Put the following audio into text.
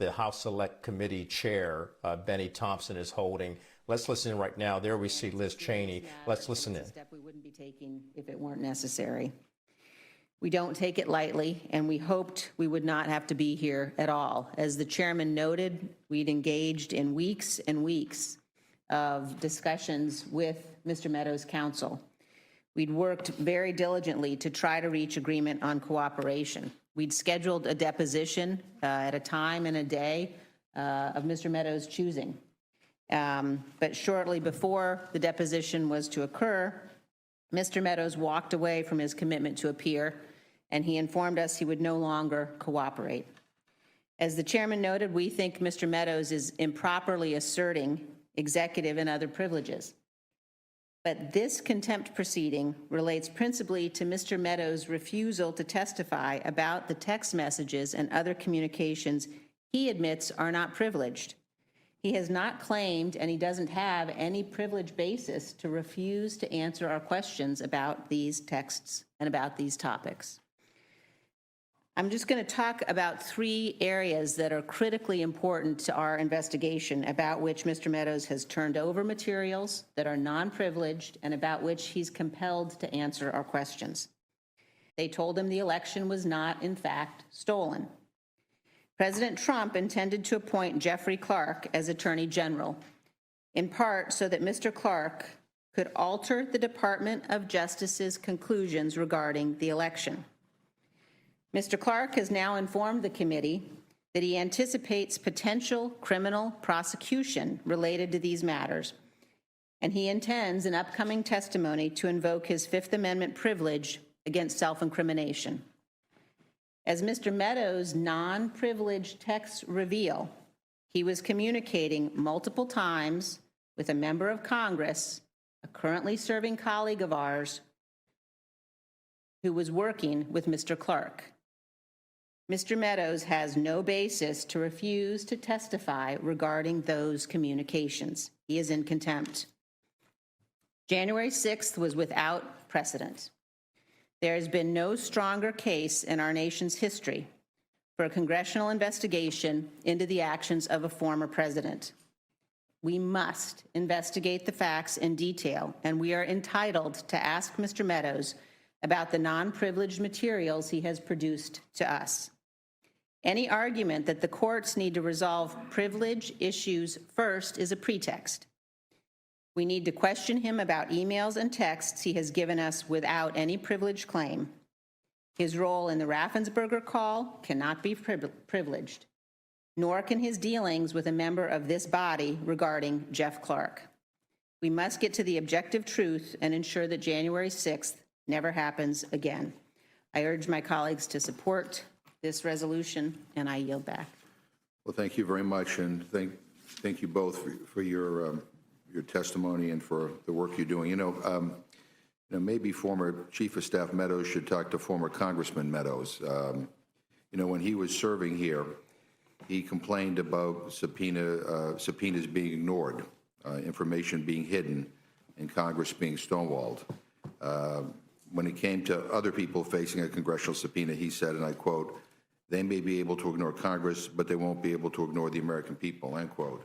the House Select Committee Chair, Benny Thompson, is holding. Let's listen in right now. There we see Liz Cheney. Let's listen in. It's a step we wouldn't be taking if it weren't necessary. We don't take it lightly, and we hoped we would not have to be here at all. As the chairman noted, we'd engaged in weeks and weeks of discussions with Mr. Meadows' counsel. We'd worked very diligently to try to reach agreement on cooperation. We'd scheduled a deposition at a time and a day of Mr. Meadows' choosing. But shortly before the deposition was to occur, Mr. Meadows walked away from his commitment to appear, and he informed us he would no longer cooperate. As the chairman noted, we think Mr. Meadows is improperly asserting executive and other privileges. But this contempt proceeding relates principally to Mr. Meadows' refusal to testify about the text messages and other communications he admits are not privileged. He has not claimed, and he doesn't have any privilege basis to refuse to answer our questions about these texts and about these topics. I'm just going to talk about 3 areas that are critically important to our investigation, about which Mr. Meadows has turned over materials that are non-privileged and about which he's compelled to answer our questions. They told him the election was not, in fact, stolen. President Trump intended to appoint Jeffrey Clark as Attorney General, in part so that Mr. Clark could alter the Department of Justice's conclusions regarding the election. Mr. Clark has now informed the committee that he anticipates potential criminal prosecution related to these matters, and he intends in upcoming testimony to invoke his Fifth Amendment privilege against self-incrimination. As Mr. Meadows' non-privileged texts reveal, he was communicating multiple times with a member of Congress, a currently serving colleague of ours, who was working with Mr. Clark. Mr. Meadows has no basis to refuse to testify regarding those communications. He is in contempt. January 6th was without precedent. There has been no stronger case in our nation's history for a congressional investigation into the actions of a former president. We must investigate the facts in detail, and we are entitled to ask Mr. Meadows about the non-privileged materials he has produced to us. Any argument that the courts need to resolve privilege issues first is a pretext. We need to question him about emails and texts he has given us without any privilege claim. His role in the Raffensperger call cannot be privileged, nor can his dealings with a member of this body regarding Jeff Clark. We must get to the objective truth and ensure that January 6th never happens again. I urge my colleagues to support this resolution, and I yield back. Well, thank you very much, and thank you both for your testimony and for the work you're doing. Maybe former Chief of Staff Meadows should talk to former Congressman Meadows. When he was serving here, he complained about subpoenas being ignored, information being hidden, and Congress being stonewalled. When it came to other people facing a congressional subpoena, he said, and I quote, "They may be able to ignore Congress, but they won't be able to ignore the American people," end quote.